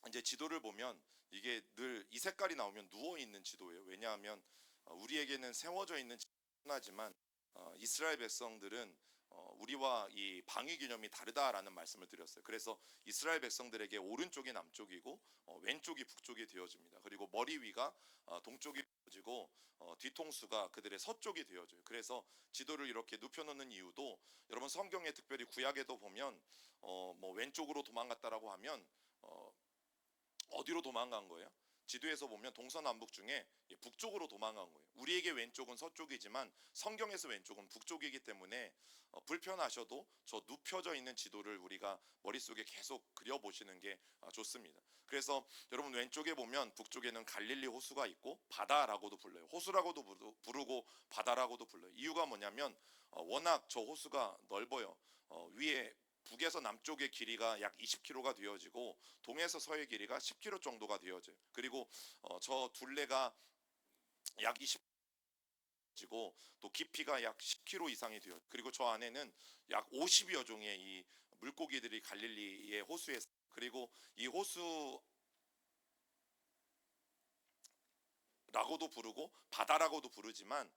이제 지도를 보면 이게 늘 이 색깔이 나오면 누워 있는 지도예요. 왜냐하면 우리에게는 세워져 있는 지도지만 이스라엘 백성들은 우리와 이 방위 개념이 다르다라는 말씀을 드렸어요. 그래서 이스라엘 백성들에게 오른쪽이 남쪽이고 왼쪽이 북쪽이 되어집니다. 그리고 머리 위가 동쪽이 되어지고 뒤통수가 그들의 서쪽이 되어져요. 그래서 지도를 이렇게 눕혀놓는 이유도 여러분 성경에 특별히 구약에도 보면 뭐 왼쪽으로 도망갔다라고 하면 어디로 도망간 거예요? 지도에서 보면 동서남북 중에 북쪽으로 도망간 거예요. 우리에게 왼쪽은 서쪽이지만 성경에서 왼쪽은 북쪽이기 때문에 불편하셔도 저 눕혀져 있는 지도를 우리가 머릿속에 계속 그려보시는 게 좋습니다. 그래서 여러분 왼쪽에 보면 북쪽에는 갈릴리 호수가 있고 바다라고도 불러요. 호수라고도 부르고 바다라고도 불러요. 이유가 뭐냐면 워낙 저 호수가 넓어요. 위에 북에서 남쪽의 길이가 약 20km가 되어지고 동에서 서의 길이가 10km 정도가 되어져요. 그리고 저 둘레가 약 20지고 또 깊이가 약 10km 이상이 돼요. 그리고 저 안에는 약 50여 종의 이 물고기들이 갈릴리의 호수에, 그리고 이 호수라고도 부르고 바다라고도 부르지만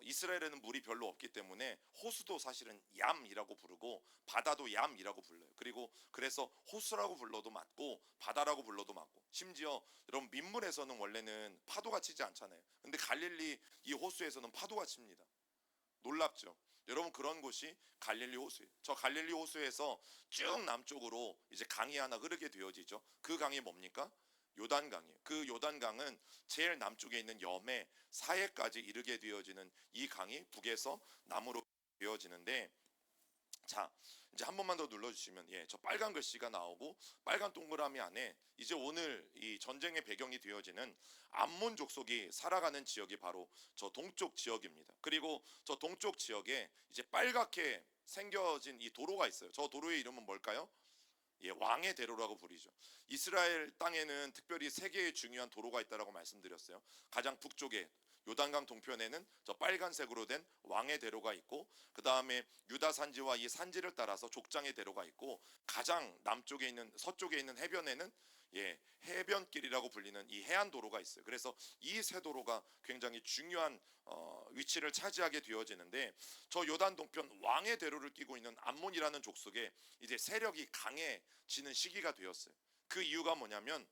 이스라엘에는 물이 별로 없기 때문에 호수도 사실은 얌이라고 부르고 바다도 얌이라고 불러요. 그리고 그래서 호수라고 불러도 맞고 바다라고 불러도 맞고, 심지어 여러분 민물에서는 원래는 파도가 치지 않잖아요. 근데 갈릴리 이 호수에서는 파도가 칩니다. 놀랍죠? 여러분 그런 곳이 갈릴리 호수예요. 저 갈릴리 호수에서 쭉 남쪽으로 이제 강이 하나 흐르게 되어지죠. 그 강이 뭡니까? 요단강이에요. 그 요단강은 제일 남쪽에 있는 염해 사해까지 이르게 되어지는 이 강이 북에서 남으로 되어지는데, 자 이제 한 번만 더 눌러주시면, 저 빨간 글씨가 나오고 빨간 동그라미 안에 이제 오늘 이 전쟁의 배경이 되어지는 암몬 족속이 살아가는 지역이 바로 저 동쪽 지역입니다. 그리고 저 동쪽 지역에 이제 빨갛게 생겨진 이 도로가 있어요. 저 도로의 이름은 뭘까요? 왕의 대로라고 부르죠. 이스라엘 땅에는 특별히 세 개의 중요한 도로가 있다라고 말씀드렸어요. 가장 북쪽에 요단강 동편에는 저 빨간색으로 된 왕의 대로가 있고, 그 다음에 유다 산지와 이 산지를 따라서 족장의 대로가 있고, 가장 남쪽에 있는 서쪽에 있는 해변에는 해변길이라고 불리는 이 해안도로가 있어요. 그래서 이 세 도로가 굉장히 중요한 위치를 차지하게 되어지는데, 저 요단 동편 왕의 대로를 끼고 있는 암몬이라는 족속에 이제 세력이 강해지는 시기가 되었어요. 그 이유가 뭐냐면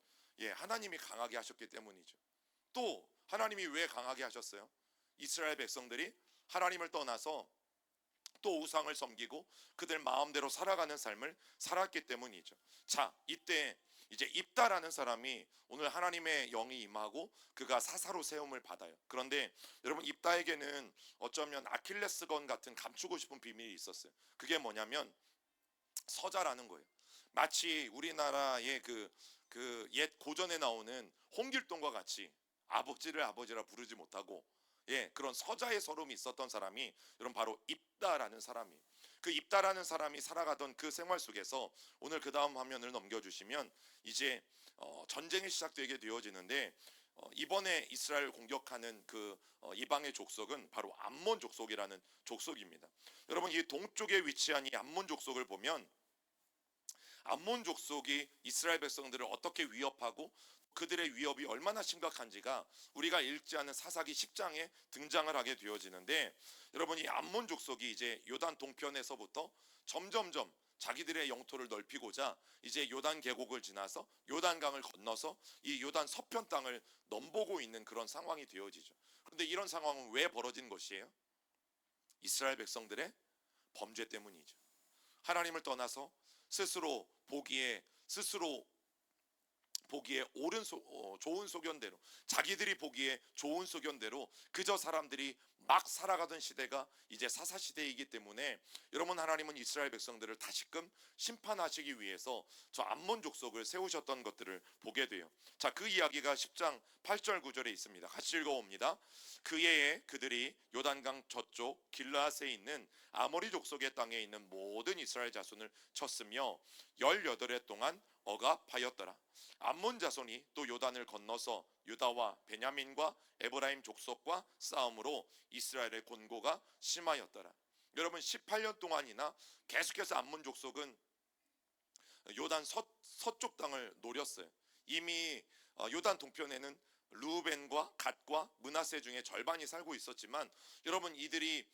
하나님이 강하게 하셨기 때문이죠. 또 하나님이 왜 강하게 하셨어요? 이스라엘 백성들이 하나님을 떠나서 또 우상을 섬기고 그들 마음대로 살아가는 삶을 살았기 때문이죠. 자, 이때 이제 입다라는 사람이 오늘 하나님의 영이 임하고 그가 사사로 세움을 받아요. 그런데 여러분 입다에게는 어쩌면 아킬레스건 같은 감추고 싶은 비밀이 있었어요. 그게 뭐냐면 서자라는 거예요. 마치 우리나라의 그 옛 고전에 나오는 홍길동과 같이 아버지를 아버지라 부르지 못하고 그런 서자의 서름이 있었던 사람이 여러분 바로 입다라는 사람이, 그 입다라는 사람이 살아가던 그 생활 속에서 오늘 그 다음 화면을 넘겨주시면 이제 전쟁이 시작되게 되어지는데, 이번에 이스라엘 공격하는 그 이방의 족속은 바로 암몬 족속이라는 족속입니다. 여러분 이 동쪽에 위치한 이 암몬 족속을 보면 암몬 족속이 이스라엘 백성들을 어떻게 위협하고 그들의 위협이 얼마나 심각한지가 우리가 읽지 않은 사사기 10장에 등장을 하게 되어지는데, 여러분 이 암몬 족속이 이제 요단 동편에서부터 점점점 자기들의 영토를 넓히고자 이제 요단 계곡을 지나서 요단강을 건너서 이 요단 서편 땅을 넘보고 있는 그런 상황이 되어지죠. 그런데 이런 상황은 왜 벌어진 것이에요? 이스라엘 백성들의 범죄 때문이죠. 하나님을 떠나서 스스로 보기에 좋은 소견대로, 자기들이 보기에 좋은 소견대로 그저 사람들이 막 살아가던 시대가 이제 사사시대이기 때문에 여러분 하나님은 이스라엘 백성들을 다시금 심판하시기 위해서 저 암몬 족속을 세우셨던 것들을 보게 돼요. 자, 그 이야기가 10장 8절 9절에 있습니다. 같이 읽어봅니다. 그 해에 그들이 요단강 저쪽 길르앗에 있는 아모리 족속의 땅에 있는 모든 이스라엘 자손을 쳤으며 18해 동안 억압하였더라. 암몬 자손이 또 요단을 건너서 유다와 베냐민과 에브라임 족속과 싸움으로 이스라엘의 곤고가 심하였더라. 여러분 18년 동안이나 계속해서 암몬 족속은 요단 서쪽 땅을 노렸어요. 이미 요단 동편에는 르우벤과 갓과 므낫세 중에 절반이 살고 있었지만, 여러분 이들이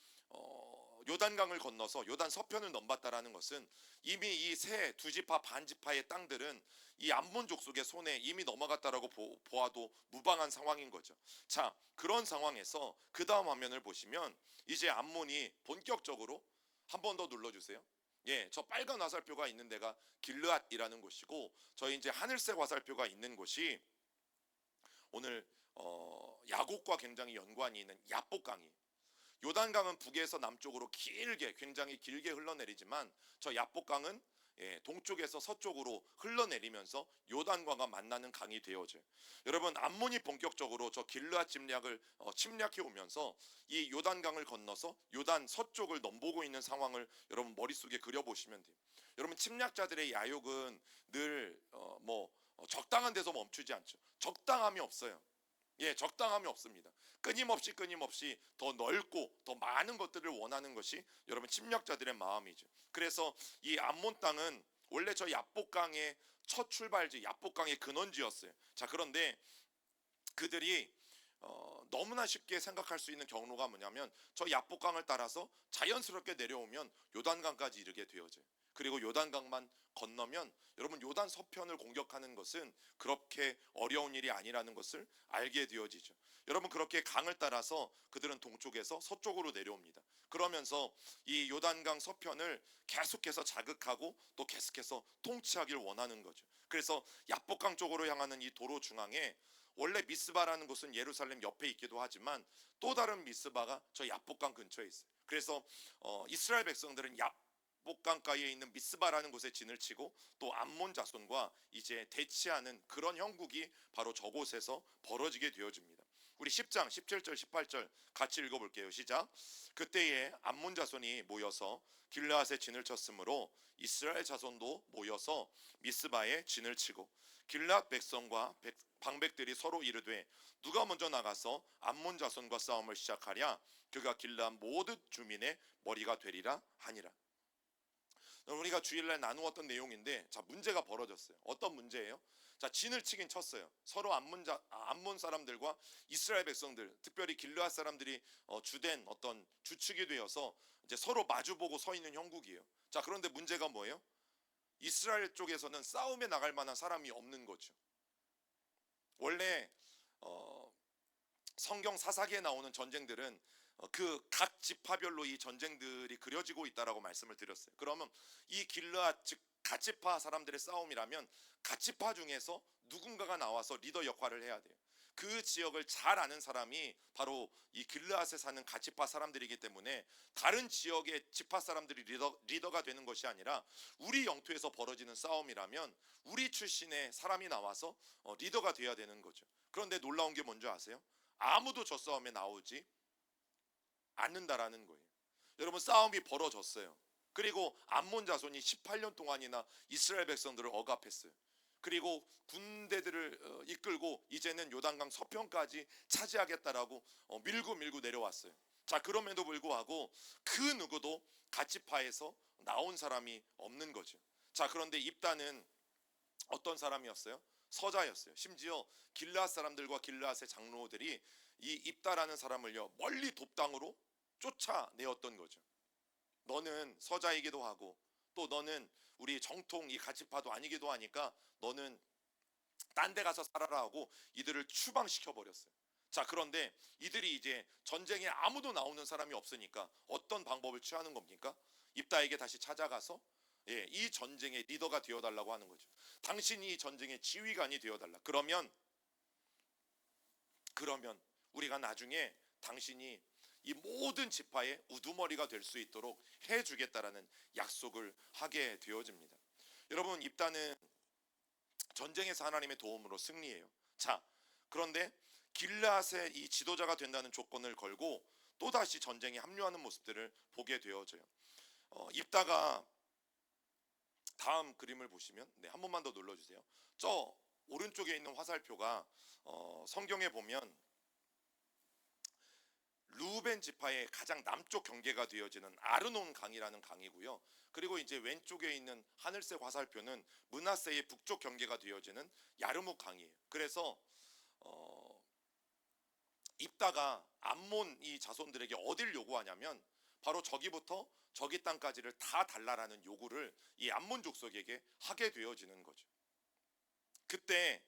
요단강을 건너서 요단 서편을 넘봤다라는 것은 이미 이 세 두 지파 반 지파의 땅들은 이 암몬 족속의 손에 이미 넘어갔다라고 보아도 무방한 상황인 거죠. 자, 그런 상황에서 그 다음 화면을 보시면 이제 암몬이 본격적으로, 한 번 더 눌러주세요. 예, 저 빨간 화살표가 있는 데가 길르앗이라는 곳이고, 저희 이제 하늘색 화살표가 있는 곳이 오늘 야곡과 굉장히 연관이 있는 야복강이에요. 요단강은 북에서 남쪽으로 길게, 굉장히 길게 흘러내리지만 저 야복강은 동쪽에서 서쪽으로 흘러내리면서 요단강과 만나는 강이 되어져요. 여러분, 암몬이 본격적으로 저 길르앗 침략을 침략해 오면서 이 요단강을 건너서 요단 서쪽을 넘보고 있는 상황을 여러분 머릿속에 그려보시면 돼요. 여러분, 침략자들의 야욕은 늘 적당한 데서 멈추지 않죠. 적당함이 없어요. 예, 적당함이 없습니다. 끊임없이 더 넓고 더 많은 것들을 원하는 것이 여러분 침략자들의 마음이죠. 그래서 이 암몬 땅은 원래 저 야복강의 첫 출발지, 야복강의 근원지였어요. 자, 그런데 그들이 너무나 쉽게 생각할 수 있는 경로가 뭐냐면 저 야복강을 따라서 자연스럽게 내려오면 요단강까지 이르게 되어져요. 그리고 요단강만 건너면 여러분 요단 서편을 공격하는 것은 그렇게 어려운 일이 아니라는 것을 알게 되어지죠. 여러분, 그렇게 강을 따라서 그들은 동쪽에서 서쪽으로 내려옵니다. 그러면서 이 요단강 서편을 계속해서 자극하고 또 계속해서 통치하길 원하는 거죠. 그래서 야복강 쪽으로 향하는 이 도로 중앙에 원래 미스바라는 곳은 예루살렘 옆에 있기도 하지만 또 다른 미스바가 저 야복강 근처에 있어요. 그래서 이스라엘 백성들은 야복강가에 있는 미스바라는 곳에 진을 치고 또 암몬 자손과 이제 대치하는 그런 형국이 바로 저곳에서 벌어지게 되어집니다. 우리 10장 17절 18절 같이 읽어볼게요. 시작. 그때에 암몬 자손이 모여서 길르앗에 진을 쳤으므로 이스라엘 자손도 모여서 미스바에 진을 치고 길르앗 백성과 방백들이 서로 이르되 누가 먼저 나가서 암몬 자손과 싸움을 시작하랴. 그가 길르앗 모든 주민의 머리가 되리라 하니라. 우리가 주일날 나누었던 내용인데, 자, 문제가 벌어졌어요. 어떤 문제예요? 자, 진을 치긴 쳤어요. 서로 암몬 사람들과 이스라엘 백성들, 특별히 길르앗 사람들이 주된 어떤 주축이 되어서 이제 서로 마주보고 서 있는 형국이에요. 자, 그런데 문제가 뭐예요? 이스라엘 쪽에서는 싸움에 나갈 만한 사람이 없는 거죠. 원래 성경 사사기에 나오는 전쟁들은 그 각 지파별로 이 전쟁들이 그려지고 있다라고 말씀을 드렸어요. 그러면 이 길르앗 즉 갓지파 사람들의 싸움이라면 갓지파 중에서 누군가가 나와서 리더 역할을 해야 돼요. 그 지역을 잘 아는 사람이 바로 이 길르앗에 사는 갓지파 사람들이기 때문에 다른 지역의 지파 사람들이 리더가 되는 것이 아니라 우리 영토에서 벌어지는 싸움이라면 우리 출신의 사람이 나와서 리더가 돼야 되는 거죠. 그런데 놀라운 게 뭔지 아세요? 아무도 저 싸움에 나오지 않는다라는 거예요. 여러분, 싸움이 벌어졌어요. 그리고 암몬 자손이 18년 동안이나 이스라엘 백성들을 억압했어요. 그리고 군대들을 이끌고 이제는 요단강 서편까지 차지하겠다라고 밀고 내려왔어요. 자, 그럼에도 불구하고 그 누구도 갓지파에서 나온 사람이 없는 거죠. 자, 그런데 입다는 어떤 사람이었어요? 서자였어요. 심지어 길르앗 사람들과 길르앗의 장로들이 이 입다라는 사람을요 멀리 돕당으로 쫓아내었던 거죠. 너는 서자이기도 하고 또 너는 우리 정통 이 갓지파도 아니기도 하니까 너는 딴 데 가서 살아라 하고 이들을 추방시켜 버렸어요. 자, 그런데 이들이 이제 전쟁에 아무도 나오는 사람이 없으니까 어떤 방법을 취하는 겁니까? 입다에게 다시 찾아가서 이 전쟁의 리더가 되어달라고 하는 거죠. 당신이 이 전쟁의 지휘관이 되어달라. 그러면 우리가 나중에 당신이 이 모든 지파의 우두머리가 될 수 있도록 해주겠다라는 약속을 하게 되어집니다. 여러분, 입다는 전쟁에서 하나님의 도움으로 승리해요. 자, 그런데 길르앗의 이 지도자가 된다는 조건을 걸고 또다시 전쟁에 합류하는 모습들을 보게 되어져요. 입다가 다음 그림을 보시면 한 번만 더 눌러주세요. 저 오른쪽에 있는 화살표가 성경에 보면 루벤 지파의 가장 남쪽 경계가 되어지는 아르논 강이라는 강이고요. 그리고 이제 왼쪽에 있는 하늘색 화살표는 므낫세의 북쪽 경계가 되어지는 야르묵 강이에요. 그래서 입다가 암몬 이 자손들에게 어딜 요구하냐면 바로 저기부터 저기 땅까지를 다 달라라는 요구를 이 암몬 족속에게 하게 되어지는 거죠. 그때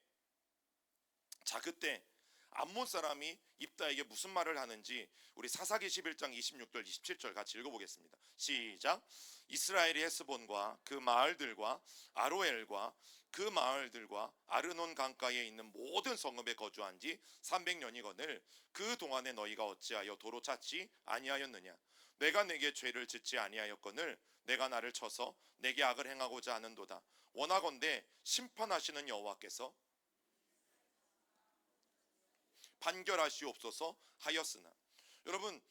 암몬 사람이 입다에게 무슨 말을 하는지 우리 사사기 11장 26절 27절 같이 읽어보겠습니다. 시작. 이스라엘이 헤스본과 그 마을들과 아로엘과 그 마을들과 아르논 강가에 있는 모든 성읍에 거주한 지 300년이거늘 그 동안에 너희가 어찌하여 도로 찾지 아니하였느냐. 내가 내게 죄를 짓지 아니하였거늘 내가 나를 쳐서 내게 악을 행하고자 하는도다. 원하건대 심판하시는 여호와께서 판결하시옵소서 하였으나. 여러분,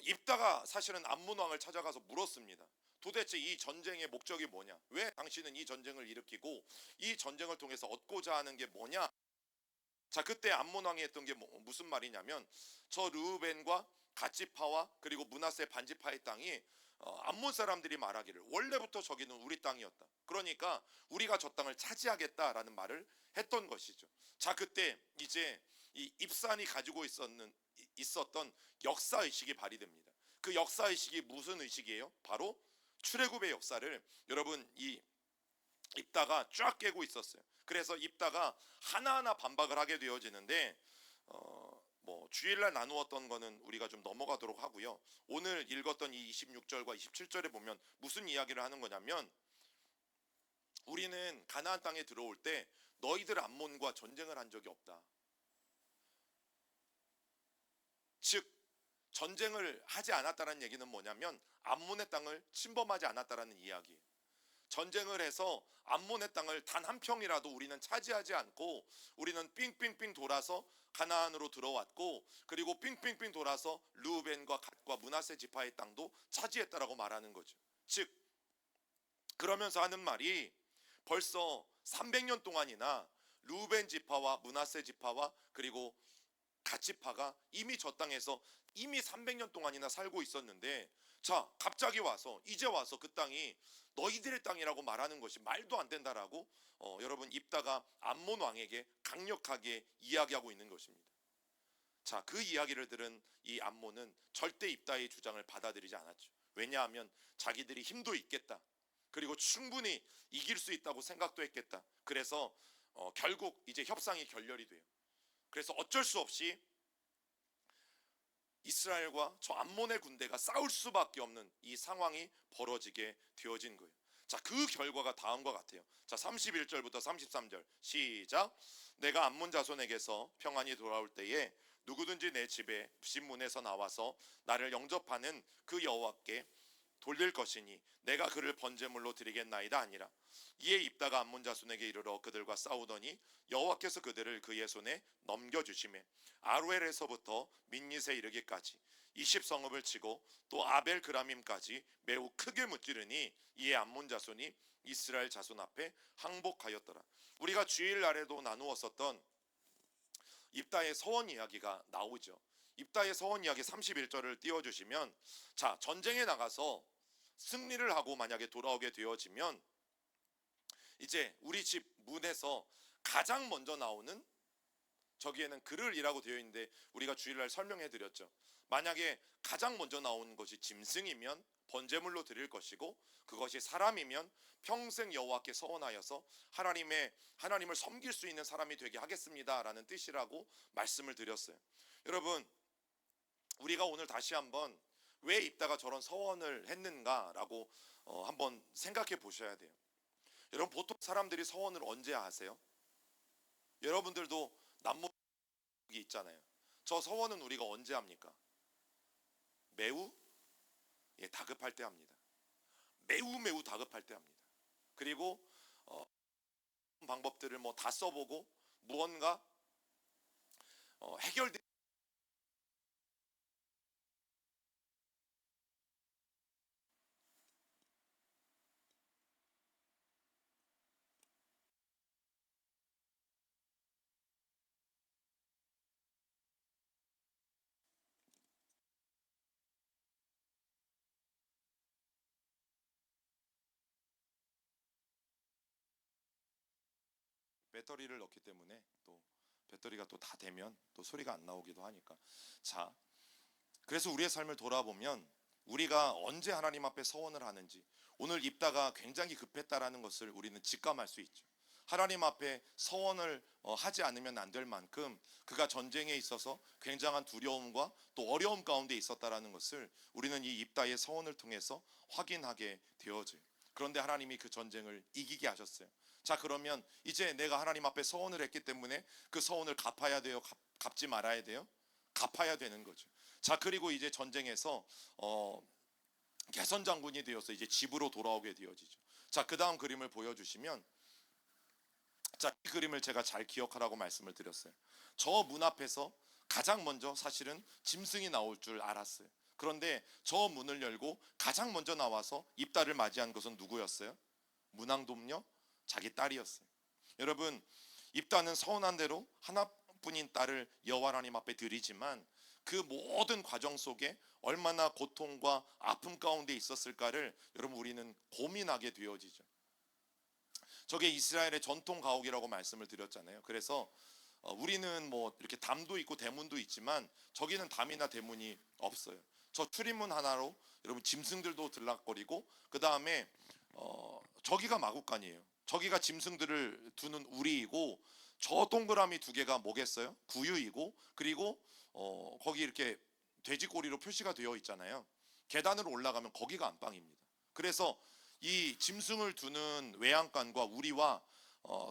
입다가 사실은 암몬 왕을 찾아가서 물었습니다. 도대체 이 전쟁의 목적이 뭐냐? 왜 당신은 이 전쟁을 일으키고 이 전쟁을 통해서 얻고자 하는 게 뭐냐? 자, 그때 암몬 왕이 했던 게 무슨 말이냐면 저 르우벤과 갓지파와 그리고 므낫세 반지파의 땅이 암몬 사람들이 말하기를 원래부터 저기는 우리 땅이었다. 그러니까 우리가 저 땅을 차지하겠다라는 말을 했던 것이죠. 자, 그때 이제 이 입산이 가지고 있었던 역사 의식이 발휘됩니다. 그 역사 의식이 무슨 의식이에요? 바로 출애굽의 역사를 여러분 이 입다가 쫙 깨고 있었어요. 그래서 입다가 하나하나 반박을 하게 되어지는데 뭐 주일날 나누었던 거는 우리가 좀 넘어가도록 하고요. 오늘 읽었던 이 26절과 27절에 보면 무슨 이야기를 하는 거냐면 우리는 가나안 땅에 들어올 때 너희들 암몬과 전쟁을 한 적이 없다. 즉 전쟁을 하지 않았다는 얘기는 뭐냐면 암몬의 땅을 침범하지 않았다라는 이야기예요. 전쟁을 해서 암몬의 땅을 단 한 평이라도 우리는 차지하지 않고 우리는 삥삥삥 돌아서 가나안으로 들어왔고 그리고 삥삥삥 돌아서 르우벤과 갓과 므낫세 지파의 땅도 차지했다라고 말하는 거죠. 즉 그러면서 하는 말이 벌써 300년 동안이나 르우벤 지파와 므낫세 지파와 그리고 갓지파가 이미 저 땅에서 이미 300년 동안이나 살고 있었는데 자 갑자기 이제 와서 그 땅이 너희들의 땅이라고 말하는 것이 말도 안 된다라고 여러분 입다가 암몬 왕에게 강력하게 이야기하고 있는 것입니다. 자, 그 이야기를 들은 이 암몬은 절대 입다의 주장을 받아들이지 않았죠. 왜냐하면 자기들이 힘도 있겠다. 그리고 충분히 이길 수 있다고 생각도 했겠다. 그래서 결국 이제 협상이 결렬이 돼요. 그래서 어쩔 수 없이 이스라엘과 저 암몬의 군대가 싸울 수밖에 없는 이 상황이 벌어지게 되어진 거예요. 자, 그 결과가 다음과 같아요. 자, 31절부터 33절 시작. 내가 암몬 자손에게서 평안히 돌아올 때에 누구든지 내 집에 집문에서 나와서 나를 영접하는 그 여호와께 돌릴 것이니 내가 그를 번제물로 드리겠나이다 아니라. 이에 입다가 암몬 자손에게 이르러 그들과 싸우더니 여호와께서 그들을 그의 손에 넘겨주시매 아루엘에서부터 민닛에 이르기까지 20성읍을 치고 또 아벨 그라밈까지 매우 크게 무찌르니 이에 암몬 자손이 이스라엘 자손 앞에 항복하였더라. 우리가 주일날에도 나누었었던 입다의 서원 이야기가 나오죠. 입다의 서원 이야기 31절을 띄워주시면 자, 전쟁에 나가서 승리를 하고 만약에 돌아오게 되어지면 이제 우리 집 문에서 가장 먼저 나오는 저기에는 그를이라고 되어 있는데 우리가 주일날 설명해 드렸죠. 만약에 가장 먼저 나오는 것이 짐승이면 번제물로 드릴 것이고 그것이 사람이면 평생 여호와께 서원하여서 하나님을 섬길 수 있는 사람이 되게 하겠습니다라는 뜻이라고 말씀을 드렸어요. 여러분 우리가 오늘 다시 한번 왜 입다가 저런 서원을 했는가라고 한번 생각해 보셔야 돼요. 여러분 보통 사람들이 서원을 언제 하세요? 여러분들도 남모기 있잖아요. 저 서원은 우리가 언제 합니까? 매우 다급할 때 합니다. 매우 다급할 때 합니다. 그리고 방법들을 뭐 다 써보고 무언가 해결된 배터리를 넣기 때문에 또 배터리가 또 다 되면 또 소리가 안 나오기도 하니까. 자, 그래서 우리의 삶을 돌아보면 우리가 언제 하나님 앞에 서원을 하는지, 오늘 입다가 굉장히 급했다라는 것을 우리는 직감할 수 있죠. 하나님 앞에 서원을 하지 않으면 안 될 만큼 그가 전쟁에 있어서 굉장한 두려움과 또 어려움 가운데 있었다라는 것을 우리는 이 입다의 서원을 통해서 확인하게 되어져요. 그런데 하나님이 그 전쟁을 이기게 하셨어요. 자, 그러면 이제 내가 하나님 앞에 서원을 했기 때문에 그 서원을 갚아야 돼요? 갚지 말아야 돼요? 갚아야 되는 거죠. 자, 그리고 이제 전쟁에서 개선 장군이 되어서 이제 집으로 돌아오게 되어지죠. 자, 그 다음 그림을 보여주시면, 자, 이 그림을 제가 잘 기억하라고 말씀을 드렸어요. 저 문 앞에서 가장 먼저 사실은 짐승이 나올 줄 알았어요. 그런데 저 문을 열고 가장 먼저 나와서 입다를 맞이한 것은 누구였어요? 문항돔녀 자기 딸이었어요. 여러분, 입다는 서운한 대로 하나뿐인 딸을 여호와 하나님 앞에 드리지만 그 모든 과정 속에 얼마나 고통과 아픔 가운데 있었을까를 여러분 우리는 고민하게 되어지죠. 저게 이스라엘의 전통 가옥이라고 말씀을 드렸잖아요. 그래서 우리는 뭐 이렇게 담도 있고 대문도 있지만 저기는 담이나 대문이 없어요. 저 출입문 하나로 여러분 짐승들도 들락거리고, 그 다음에 저기가 마구간이에요. 저기가 짐승들을 두는 우리이고, 저 동그라미 두 개가 뭐겠어요? 구유이고, 그리고 거기 이렇게 돼지꼬리로 표시가 되어 있잖아요. 계단으로 올라가면 거기가 안방입니다. 그래서 이 짐승을 두는 외양간과 우리와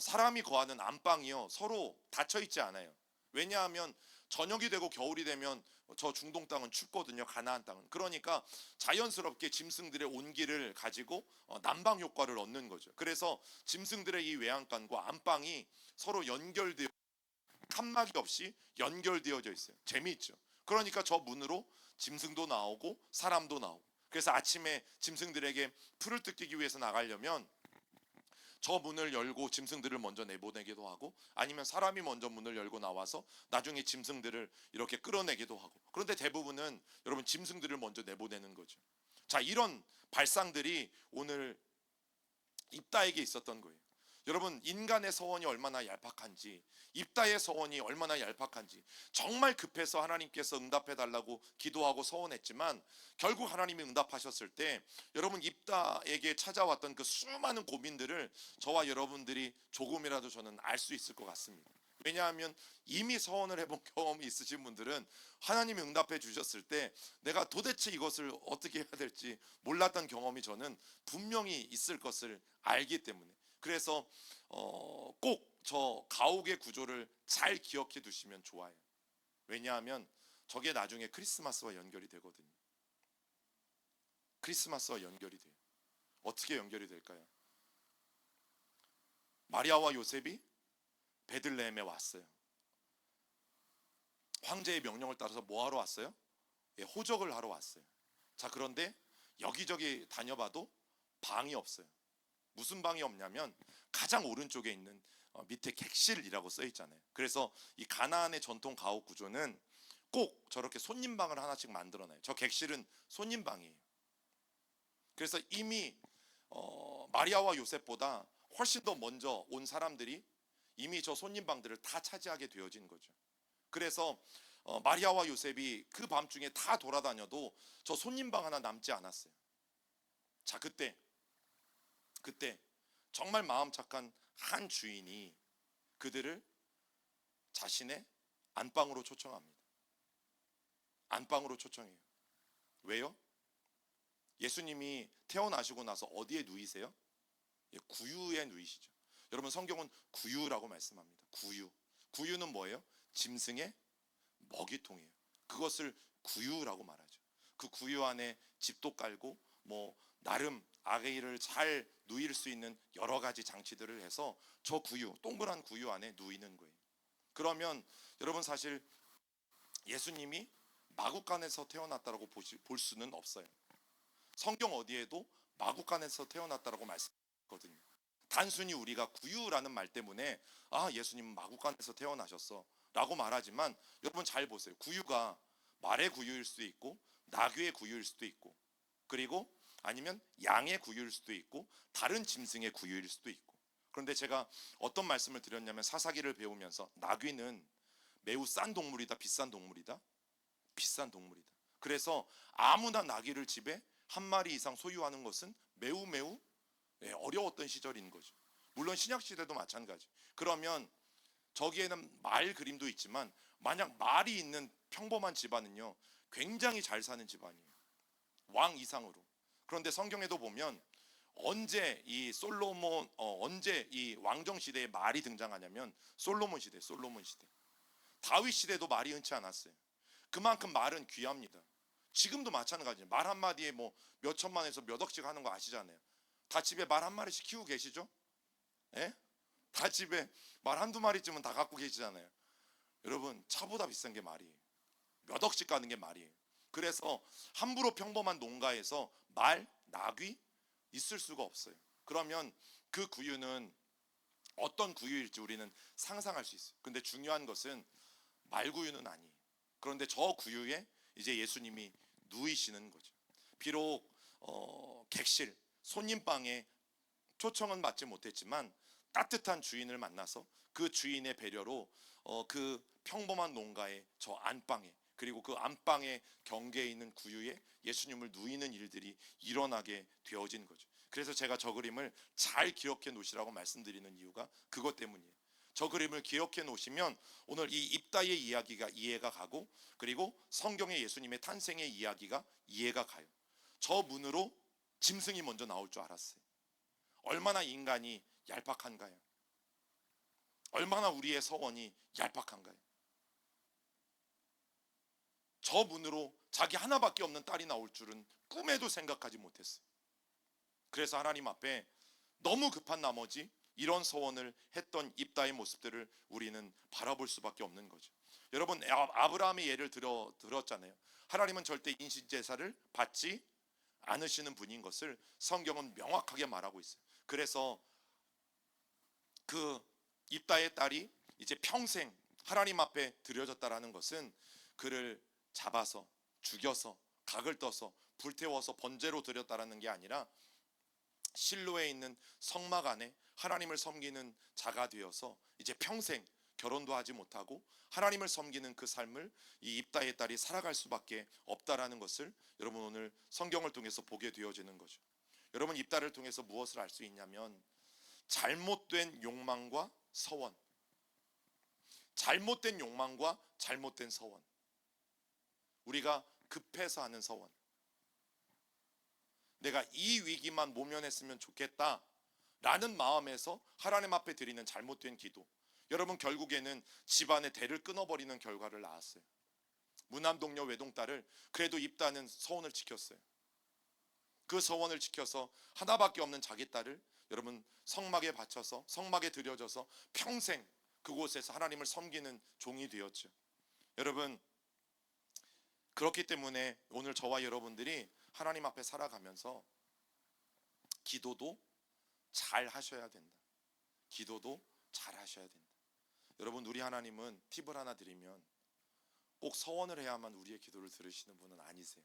사람이 거하는 안방이요 서로 닫혀 있지 않아요. 왜냐하면 저녁이 되고 겨울이 되면 저 중동 땅은 춥거든요. 가나안 땅은. 그러니까 자연스럽게 짐승들의 온기를 가지고 난방 효과를 얻는 거죠. 그래서 짐승들의 이 외양간과 안방이 서로 연결되어, 칸막이 없이 연결되어져 있어요. 재미있죠. 그러니까 저 문으로 짐승도 나오고 사람도 나오고, 그래서 아침에 짐승들에게 풀을 뜯기기 위해서 나가려면 저 문을 열고 짐승들을 먼저 내보내기도 하고, 아니면 사람이 먼저 문을 열고 나와서 나중에 짐승들을 이렇게 끌어내기도 하고. 그런데 대부분은 여러분 짐승들을 먼저 내보내는 거죠. 자, 이런 발상들이 오늘 입다에게 있었던 거예요. 여러분, 인간의 서원이 얼마나 얄팍한지, 입다의 서원이 얼마나 얄팍한지, 정말 급해서 하나님께서 응답해 달라고 기도하고 서원했지만 결국 하나님이 응답하셨을 때 여러분 입다에게 찾아왔던 그 수많은 고민들을 저와 여러분들이 조금이라도 저는 알 수 있을 것 같습니다. 왜냐하면 이미 서원을 해본 경험이 있으신 분들은 하나님이 응답해 주셨을 때 내가 도대체 이것을 어떻게 해야 될지 몰랐던 경험이 저는 분명히 있을 것을 알기 때문에, 그래서 꼭 저 가옥의 구조를 잘 기억해 두시면 좋아요. 왜냐하면 저게 나중에 크리스마스와 연결이 되거든요. 크리스마스와 연결이 돼요. 어떻게 연결이 될까요? 마리아와 요셉이 베들레헴에 왔어요. 황제의 명령을 따라서 뭐 하러 왔어요? 예, 호적을 하러 왔어요. 자, 그런데 여기저기 다녀봐도 방이 없어요. 무슨 방이 없냐면 가장 오른쪽에 있는 밑에 객실이라고 써 있잖아요. 그래서 이 가나안의 전통 가옥 구조는 꼭 저렇게 손님방을 하나씩 만들어놔요. 저 객실은 손님방이에요. 그래서 이미 마리아와 요셉보다 훨씬 더 먼저 온 사람들이 이미 저 손님방들을 다 차지하게 되어진 거죠. 그래서 마리아와 요셉이 그 밤중에 다 돌아다녀도 저 손님방 하나 남지 않았어요. 자, 그때 정말 마음 착한 한 주인이 그들을 자신의 안방으로 초청합니다. 안방으로 초청해요. 왜요? 예수님이 태어나시고 나서 어디에 누이세요? 예, 구유에 누이시죠. 여러분, 성경은 구유라고 말씀합니다. 구유는 뭐예요? 짐승의 먹이통이에요. 그것을 구유라고 말하죠. 그 구유 안에 집도 깔고 뭐 나름 아기를 잘 누일 수 있는 여러 가지 장치들을 해서 저 구유, 동그란 구유 안에 누이는 거예요. 그러면 여러분, 사실 예수님이 마구간에서 태어났다라고 볼 수는 없어요. 성경 어디에도 마구간에서 태어났다라고 말씀하거든요. 단순히 우리가 구유라는 말 때문에 예수님은 마구간에서 태어나셨어 라고 말하지만, 여러분 잘 보세요. 구유가 말의 구유일 수도 있고 나귀의 구유일 수도 있고, 그리고 아니면 양의 구유일 수도 있고 다른 짐승의 구유일 수도 있고, 그런데 제가 어떤 말씀을 드렸냐면 사사기를 배우면서 나귀는 매우 싼 동물이다, 비싼 동물이다? 비싼 동물이다. 그래서 아무나 나귀를 집에 한 마리 이상 소유하는 것은 매우 매우 어려웠던 시절인 거죠. 물론 신약 시대도 마찬가지. 그러면 저기에는 말 그림도 있지만 만약 말이 있는 평범한 집안은요 굉장히 잘 사는 집안이에요. 왕 이상으로. 그런데 성경에도 보면 언제 이 솔로몬 언제 이 왕정 시대에 말이 등장하냐면 솔로몬 시대, 솔로몬 시대. 다윗 시대도 말이 흔치 않았어요. 그만큼 말은 귀합니다. 지금도 마찬가지예요. 말 한마디에 뭐 몇 천만에서 몇 억씩 하는 거 아시잖아요. 다 집에 말 한 마리씩 키우고 계시죠? 예? 다 집에 말 한두 마리쯤은 다 갖고 계시잖아요. 여러분 차보다 비싼 게 말이에요. 몇 억씩 가는 게 말이에요. 그래서 함부로 평범한 농가에서 말, 나귀 있을 수가 없어요. 그러면 그 구유는 어떤 구유일지 우리는 상상할 수 있어요. 근데 중요한 것은 말구유는 아니에요. 그런데 저 구유에 이제 예수님이 누이시는 거죠. 비록 객실, 손님방에 초청은 받지 못했지만 따뜻한 주인을 만나서 그 주인의 배려로 그 평범한 농가의 저 안방에 그리고 그 안방의 경계에 있는 구유에 예수님을 누이는 일들이 일어나게 되어진 거죠. 그래서 제가 저 그림을 잘 기억해 놓으시라고 말씀드리는 이유가 그것 때문이에요. 저 그림을 기억해 놓으시면 오늘 이 입다의 이야기가 이해가 가고 그리고 성경의 예수님의 탄생의 이야기가 이해가 가요. 저 문으로 짐승이 먼저 나올 줄 알았어요. 얼마나 인간이 얄팍한가요? 얼마나 우리의 서원이 얄팍한가요? 저 문으로 자기 하나밖에 없는 딸이 나올 줄은 꿈에도 생각하지 못했어요. 그래서 하나님 앞에 너무 급한 나머지 이런 서원을 했던 입다의 모습들을 우리는 바라볼 수밖에 없는 거죠. 여러분 아브라함의 예를 들었잖아요. 하나님은 절대 인신제사를 받지 않으시는 분인 것을 성경은 명확하게 말하고 있어요. 그래서 그 입다의 딸이 이제 평생 하나님 앞에 드려졌다라는 것은 그를 잡아서 죽여서 각을 떠서 불태워서 번제로 드렸다라는 게 아니라 실로에 있는 성막 안에 하나님을 섬기는 자가 되어서 이제 평생 결혼도 하지 못하고 하나님을 섬기는 그 삶을 이 입다의 딸이 살아갈 수밖에 없다라는 것을 여러분 오늘 성경을 통해서 보게 되어지는 거죠. 여러분 입다를 통해서 무엇을 알 수 있냐면 잘못된 욕망과 서원, 잘못된 욕망과 잘못된 서원, 우리가 급해서 하는 서원, 내가 이 위기만 모면했으면 좋겠다 라는 마음에서 하나님 앞에 드리는 잘못된 기도, 여러분 결국에는 집안의 대를 끊어버리는 결과를 낳았어요. 무남동녀 외동딸을 그래도 입다는 서원을 지켰어요. 그 서원을 지켜서 하나밖에 없는 자기 딸을 여러분 성막에 바쳐서 성막에 들여져서 평생 그곳에서 하나님을 섬기는 종이 되었죠. 여러분 그렇기 때문에 오늘 저와 여러분들이 하나님 앞에 살아가면서 기도도 잘 하셔야 된다. 기도도 잘 하셔야 된다. 여러분 우리 하나님은 팁을 하나 드리면 꼭 서원을 해야만 우리의 기도를 들으시는 분은 아니세요.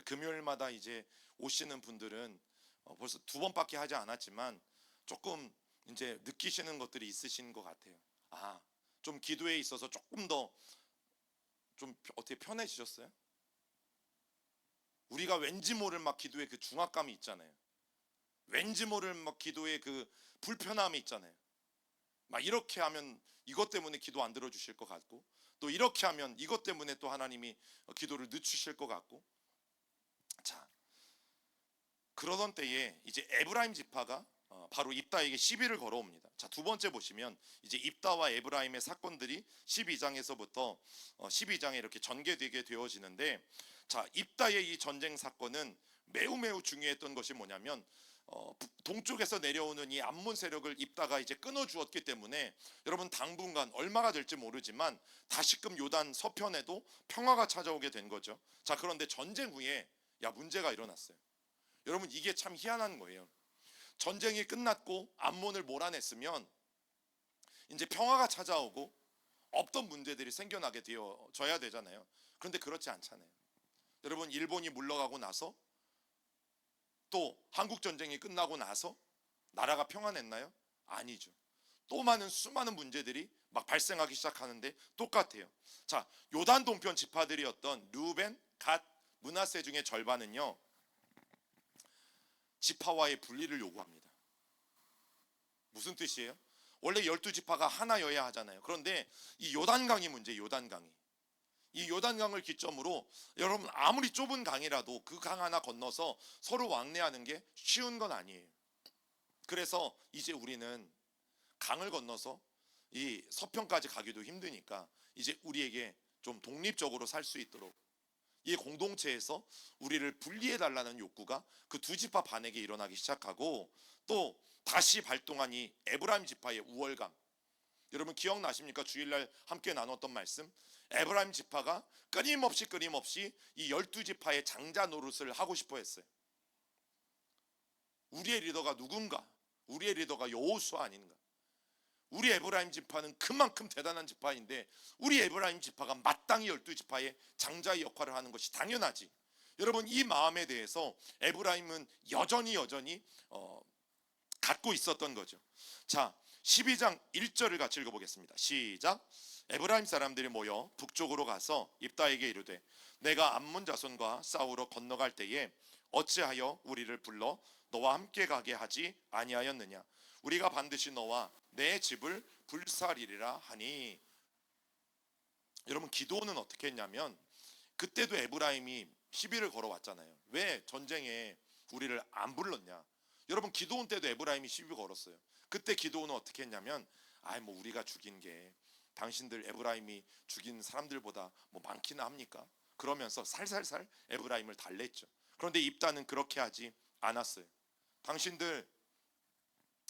금요일마다 이제 오시는 분들은 벌써 2번밖에 하지 않았지만 조금 이제 느끼시는 것들이 있으신 것 같아요. 좀 기도에 있어서 조금 더 좀 어떻게 편해지셨어요? 우리가 왠지 모를 막 기도의 그 중압감이 있잖아요. 왠지 모를 막 기도의 그 불편함이 있잖아요. 막 이렇게 하면 이것 때문에 기도 안 들어주실 것 같고 또 이렇게 하면 이것 때문에 또 하나님이 기도를 늦추실 것 같고. 자, 그러던 때에 이제 에브라임 지파가 바로 입다에게 시비를 걸어옵니다. 자, 두 번째 보시면 이제 입다와 에브라임의 사건들이 12장에서부터 12장에 이렇게 전개되게 되어지는데, 자, 입다의 이 전쟁 사건은 매우 매우 중요했던 것이 뭐냐면 동쪽에서 내려오는 이 암몬 세력을 입다가 이제 끊어주었기 때문에 여러분 당분간 얼마가 될지 모르지만 다시금 요단 서편에도 평화가 찾아오게 된 거죠. 자, 그런데 전쟁 후에 문제가 일어났어요. 여러분 이게 참 희한한 거예요. 전쟁이 끝났고 암몬을 몰아냈으면 이제 평화가 찾아오고 없던 문제들이 생겨나게 되어져야 되잖아요. 그런데 그렇지 않잖아요. 여러분 일본이 물러가고 나서 또 한국 전쟁이 끝나고 나서 나라가 평안했나요? 아니죠. 또 많은 수많은 문제들이 막 발생하기 시작하는데 똑같아요. 자, 요단 동편 지파들이었던 루벤, 갓, 므낫세 중에 절반은요 지파와의 분리를 요구합니다. 무슨 뜻이에요? 원래 12지파가 하나여야 하잖아요. 그런데 이 요단강이 문제, 요단강이. 이 요단강을 기점으로 여러분 아무리 좁은 강이라도 그 강 하나 건너서 서로 왕래하는 게 쉬운 건 아니에요. 그래서 이제 우리는 강을 건너서 이 서편까지 가기도 힘드니까 이제 우리에게 좀 독립적으로 살 수 있도록 이 공동체에서 우리를 분리해 달라는 욕구가 그 두 지파 반에게 일어나기 시작하고, 또 다시 발동한 이 에브라임 지파의 우월감, 여러분 기억나십니까? 주일날 함께 나눴던 말씀, 에브라임 지파가 끊임없이 이 12지파의 장자 노릇을 하고 싶어 했어요. 우리의 리더가 누군가? 우리의 리더가 여호수아 아닌가? 우리 에브라임 지파는 그만큼 대단한 지파인데 우리 에브라임 지파가 마땅히 12지파의 장자의 역할을 하는 것이 당연하지. 여러분 이 마음에 대해서 에브라임은 여전히 갖고 있었던 거죠. 자, 12장 1절을 같이 읽어보겠습니다. 시작. 에브라임 사람들이 모여 북쪽으로 가서 입다에게 이르되 내가 암몬 자손과 싸우러 건너갈 때에 어찌하여 우리를 불러 너와 함께 가게 하지 아니하였느냐? 우리가 반드시 너와 내 집을 불사리리라 하니. 여러분 기드온은 어떻게 했냐면 그때도 에브라임이 시비를 걸어왔잖아요. 왜 전쟁에 우리를 안 불렀냐? 여러분 기드온 때도 에브라임이 시비 걸었어요. 그때 기드온은 어떻게 했냐면 뭐 우리가 죽인 게 당신들 에브라임이 죽인 사람들보다 뭐 많기나 합니까? 그러면서 살살살 에브라임을 달랬죠. 그런데 입다는 그렇게 하지 않았어요. 당신들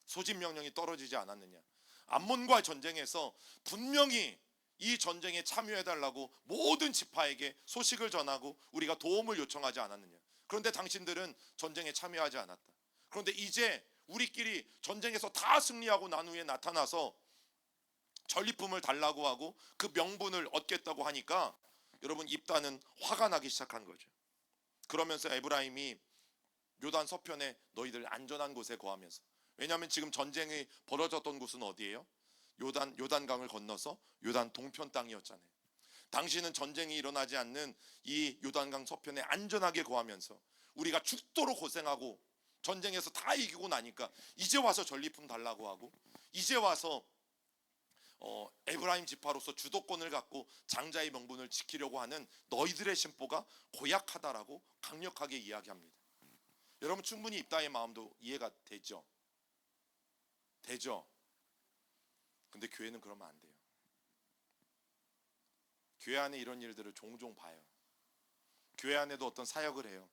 소집 명령이 떨어지지 않았느냐? 암몬과 전쟁에서 분명히 이 전쟁에 참여해달라고 모든 지파에게 소식을 전하고 우리가 도움을 요청하지 않았느냐? 그런데 당신들은 전쟁에 참여하지 않았다. 그런데 이제 우리끼리 전쟁에서 다 승리하고 난 후에 나타나서 전리품을 달라고 하고 그 명분을 얻겠다고 하니까 여러분 입다는 화가 나기 시작한 거죠. 그러면서 에브라임이 요단 서편에 너희들 안전한 곳에 거하면서, 왜냐하면 지금 전쟁이 벌어졌던 곳은 어디예요? 요단강을 건너서 요단 동편 땅이었잖아요. 당신은 전쟁이 일어나지 않는 이 요단강 서편에 안전하게 거하면서 우리가 죽도록 고생하고 전쟁에서 다 이기고 나니까 이제 와서 전리품 달라고 하고 이제 와서 에브라임 지파로서 주도권을 갖고 장자의 명분을 지키려고 하는 너희들의 심보가 고약하다라고 강력하게 이야기합니다. 여러분 충분히 입다의 마음도 이해가 되죠? 근데 교회는 그러면 안 돼요. 교회 안에 이런 일들을 종종 봐요. 교회 안에도 어떤 사역을 해요.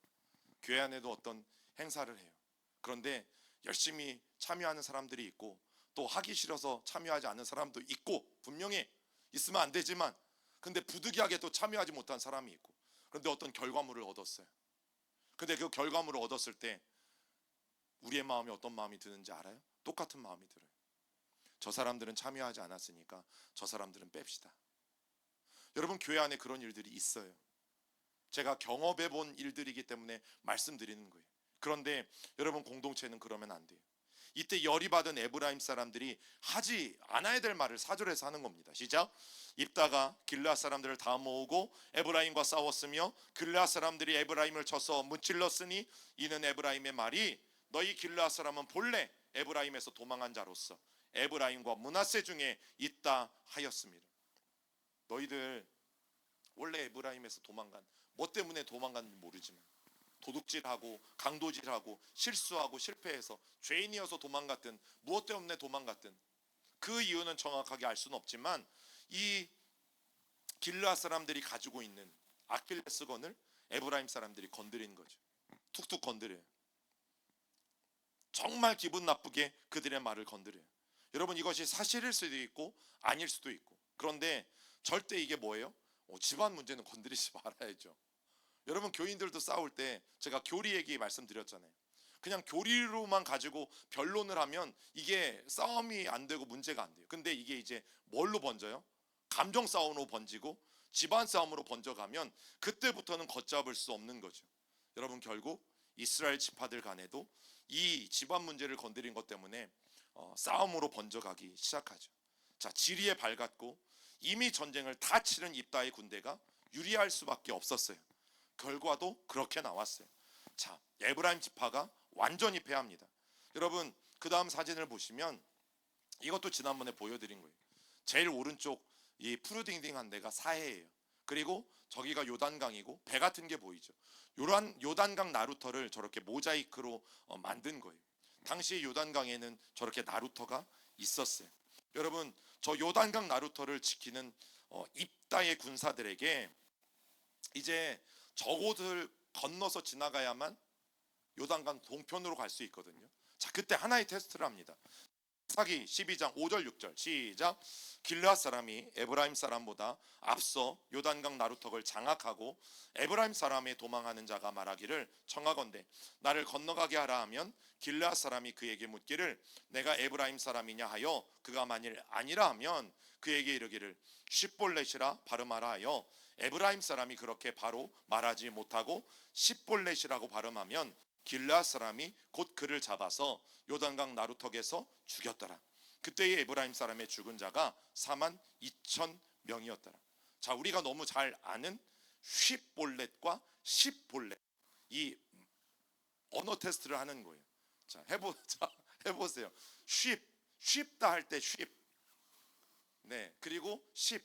교회 안에도 어떤 행사를 해요. 그런데 열심히 참여하는 사람들이 있고 또 하기 싫어서 참여하지 않는 사람도 있고, 분명히 있으면 안 되지만 근데 부득이하게 또 참여하지 못한 사람이 있고, 그런데 어떤 결과물을 얻었어요. 근데 그 결과물을 얻었을 때 우리의 마음이 어떤 마음이 드는지 알아요? 똑같은 마음이 들어요. 저 사람들은 참여하지 않았으니까 저 사람들은 뺍시다. 여러분 교회 안에 그런 일들이 있어요. 제가 경험해 본 일들이기 때문에 말씀드리는 거예요. 그런데 여러분 공동체는 그러면 안 돼요. 이때 열이 받은 에브라임 사람들이 하지 않아야 될 말을 4절에서 하는 겁니다. 시작. 입다가 길르앗 사람들을 다 모으고 에브라임과 싸웠으며 길르앗 사람들이 에브라임을 쳐서 무찔렀으니 이는 에브라임의 말이 너희 길르앗 사람은 본래 에브라임에서 도망한 자로서 에브라임과 므낫세 중에 있다 하였습니다. 너희들 원래 에브라임에서 도망간, 뭐 때문에 도망갔는지 모르지만 도둑질하고 강도질하고 실수하고 실패해서 죄인이어서 도망갔든 무엇 때문에 도망갔든 그 이유는 정확하게 알 수는 없지만 이 길르앗 사람들이 가지고 있는 아킬레스건을 에브라임 사람들이 건드린 거죠. 툭툭 건드려요. 정말 기분 나쁘게 그들의 말을 건드려요. 여러분 이것이 사실일 수도 있고 아닐 수도 있고, 그런데 절대 이게 뭐예요? 집안 문제는 건드리지 말아야죠. 여러분 교인들도 싸울 때 제가 교리 얘기 말씀드렸잖아요. 그냥 교리로만 가지고 변론을 하면 이게 싸움이 안 되고 문제가 안 돼요. 근데 이게 이제 뭘로 번져요? 감정 싸움으로 번지고 집안 싸움으로 번져가면 그때부터는 걷잡을 수 없는 거죠. 여러분 결국 이스라엘 지파들 간에도 이 집안 문제를 건드린 것 때문에 싸움으로 번져가기 시작하죠. 자, 지리에 밝았고 이미 전쟁을 다 치른 입다의 군대가 유리할 수밖에 없었어요. 결과도 그렇게 나왔어요. 자, 에브라임 지파가 완전히 패합니다. 여러분, 그 다음 사진을 보시면 이것도 지난번에 보여드린 거예요. 제일 오른쪽 이 푸르딩딩한 데가 사해예요. 그리고 저기가 요단강이고 배 같은 게 보이죠. 요단강 나루터를 저렇게 모자이크로 만든 거예요. 당시 요단강에는 저렇게 나루터가 있었어요. 여러분, 저 요단강 나루터를 지키는 입다의 군사들에게 이제 저곳을 건너서 지나가야만 요단강 동편으로 갈 수 있거든요. 자, 그때 하나의 테스트를 합니다. 사기 12장 5절 6절 시작. 길르앗 사람이 에브라임 사람보다 앞서 요단강 나루턱을 장악하고 에브라임 사람의 도망하는 자가 말하기를 청하건대 나를 건너가게 하라 하면 길르앗 사람이 그에게 묻기를 내가 에브라임 사람이냐 하여 그가 만일 아니라 하면 그에게 이르기를 십볼렛이라 발음하라 하여 에브라임 사람이 그렇게 바로 말하지 못하고 십볼렛이라고 발음하면 길르앗 사람이 곧 그를 잡아서 요단강 나루턱에서 죽였더라. 그때의 에브라임 사람의 죽은 자가 4만 2천 명이었더라. 자, 우리가 너무 잘 아는 쉽볼렛과 십볼렛, 이 언어 테스트를 하는 거예요. 자, 해보세요. 쉽다 할 때 쉽. 네, 그리고 십.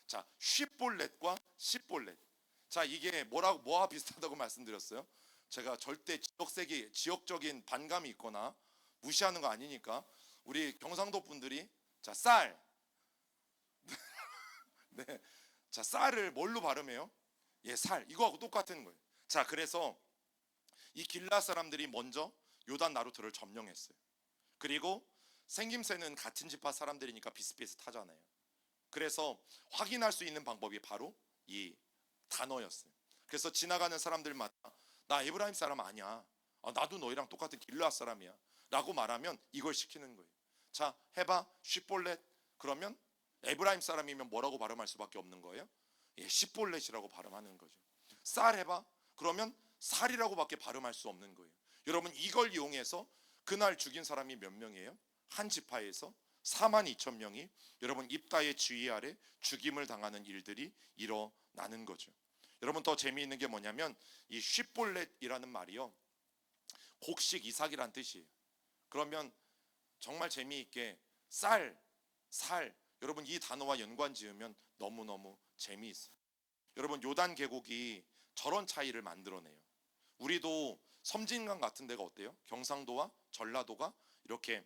자, 쉽볼렛과 십볼렛. 자, 이게 뭐와 비슷하다고 말씀드렸어요? 제가 절대 지역적인 반감이 있거나 무시하는 거 아니니까 우리 경상도 분들이 자, 쌀. 네. 자, 쌀을 뭘로 발음해요? 예, 살. 이거하고 똑같은 거예요. 자, 그래서 이 길라 사람들이 먼저 요단 나루터를 점령했어요. 그리고 생김새는 같은 지파 사람들이니까 비슷비슷하잖아요. 그래서 확인할 수 있는 방법이 바로 이 단어였어요. 그래서 지나가는 사람들마다 나 에브라임 사람 아니야. 나도 너희랑 똑같은 길르앗 사람이야. 라고 말하면 이걸 시키는 거예요. 자, 해봐. 쉽볼렛. 그러면 에브라임 사람이면 뭐라고 발음할 수밖에 없는 거예요? 예, 십볼렛이라고 발음하는 거죠. 쌀 해봐. 그러면 살이라고밖에 발음할 수 없는 거예요. 여러분, 이걸 이용해서 그날 죽인 사람이 몇 명이에요? 한 지파에서 4만 2천 명이 여러분 입다의 지휘 아래 죽임을 당하는 일들이 일어나는 거죠. 여러분, 더 재미있는 게 뭐냐면 이 쉽볼렛이라는 말이요, 곡식 이삭이란 뜻이에요. 그러면 정말 재미있게 쌀, 살, 여러분 이 단어와 연관 지으면 너무너무 재미있어요. 여러분, 요단 계곡이 저런 차이를 만들어내요. 우리도 섬진강 같은 데가 어때요? 경상도와 전라도가 이렇게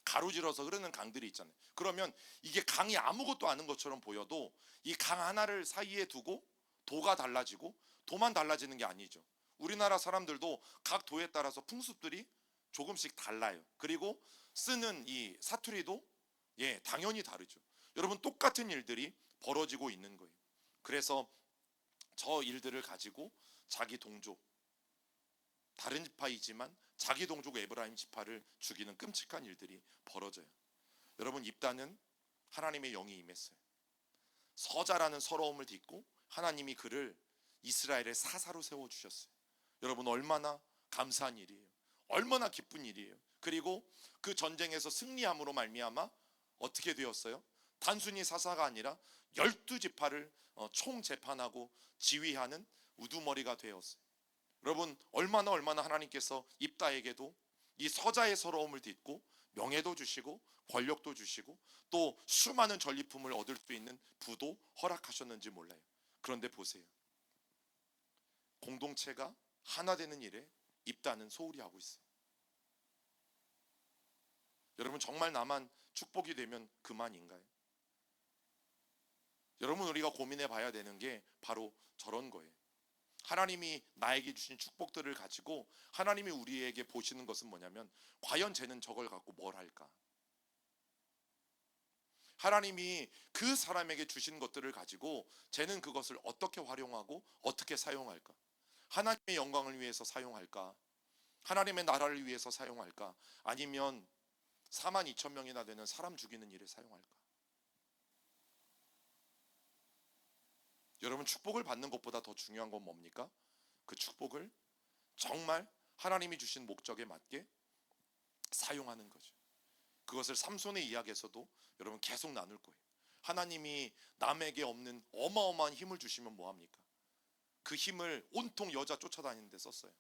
가로질러서 흐르는 강들이 있잖아요. 그러면 이게 강이 아무것도 아닌 것처럼 보여도 이 강 하나를 사이에 두고 도가 달라지고 도만 달라지는 게 아니죠. 우리나라 사람들도 각 도에 따라서 풍습들이 조금씩 달라요. 그리고 쓰는 이 사투리도 당연히 다르죠. 여러분, 똑같은 일들이 벌어지고 있는 거예요. 그래서 저 일들을 가지고 자기 동족, 다른 지파이지만 자기 동족 에브라임 지파를 죽이는 끔찍한 일들이 벌어져요. 여러분, 입다는 하나님의 영이 임했어요. 서자라는 서러움을 딛고 하나님이 그를 이스라엘의 사사로 세워주셨어요. 여러분, 얼마나 감사한 일이에요. 얼마나 기쁜 일이에요. 그리고 그 전쟁에서 승리함으로 말미암아 어떻게 되었어요? 단순히 사사가 아니라 12지파를 총재판하고 지휘하는 우두머리가 되었어요. 여러분, 얼마나 하나님께서 입다에게도 이 서자의 서러움을 딛고 명예도 주시고 권력도 주시고 또 수많은 전리품을 얻을 수 있는 부도 허락하셨는지 몰라요. 그런데 보세요. 공동체가 하나 되는 일에 입다는 소홀히 하고 있어요. 여러분, 정말 나만 축복이 되면 그만인가요? 여러분, 우리가 고민해 봐야 되는 게 바로 저런 거예요. 하나님이 나에게 주신 축복들을 가지고 하나님이 우리에게 보시는 것은 뭐냐면 과연 쟤는 저걸 갖고 뭘 할까? 하나님이 그 사람에게 주신 것들을 가지고 쟤는 그것을 어떻게 활용하고 어떻게 사용할까? 하나님의 영광을 위해서 사용할까? 하나님의 나라를 위해서 사용할까? 아니면 4만 2천 명이나 되는 사람 죽이는 일에 사용할까? 여러분, 축복을 받는 것보다 더 중요한 건 뭡니까? 그 축복을 정말 하나님이 주신 목적에 맞게 사용하는 거죠. 그것을 삼손의 이야기에서도 여러분 계속 나눌 거예요. 하나님이 남에게 없는 어마어마한 힘을 주시면 뭐합니까? 그 힘을 온통 여자 쫓아다니는 데 썼어요.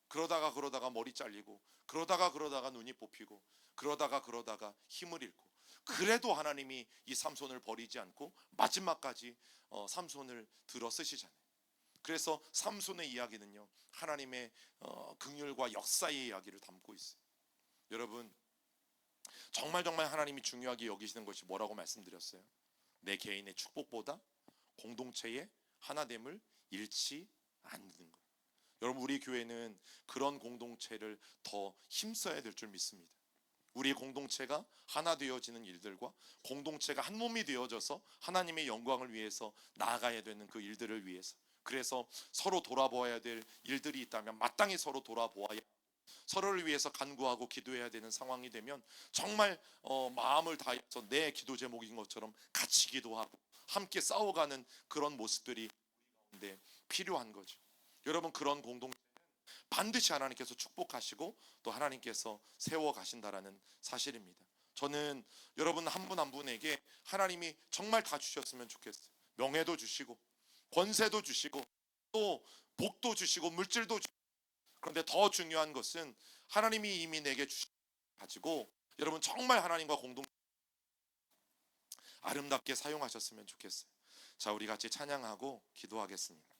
그러다가 머리 잘리고, 그러다가 눈이 뽑히고, 그러다가 힘을 잃고, 그래도 하나님이 이 삼손을 버리지 않고 마지막까지 삼손을 들어 쓰시잖아요. 그래서 삼손의 이야기는요, 하나님의 긍휼과 역사의 이야기를 담고 있어요. 여러분, 정말 하나님이 중요하게 여기시는 것이 뭐라고 말씀드렸어요? 내 개인의 축복보다 공동체의 하나됨을 잃지 않는 것. 여러분, 우리 교회는 그런 공동체를 더 힘써야 될 줄 믿습니다. 우리 공동체가 하나 되어지는 일들과 공동체가 한 몸이 되어져서 하나님의 영광을 위해서 나아가야 되는 그 일들을 위해서, 그래서 서로 돌아보아야 될 일들이 있다면 마땅히 서로 돌아보아야, 서로를 위해서 간구하고 기도해야 되는 상황이 되면 정말 마음을 다해서 내 기도 제목인 것처럼 같이 기도하고 함께 싸워가는 그런 모습들이 필요한 거죠. 여러분, 그런 공동체는 반드시 하나님께서 축복하시고 또 하나님께서 세워가신다라는 사실입니다. 저는 여러분 한 분 한 분에게 하나님이 정말 다 주셨으면 좋겠어요. 명예도 주시고 권세도 주시고 또 복도 주시고 물질도 주시고, 그런데 더 중요한 것은 하나님이 이미 내게 주신 가지고 여러분 정말 하나님과 공동 아름답게 사용하셨으면 좋겠어요. 자, 우리 같이 찬양하고 기도하겠습니다.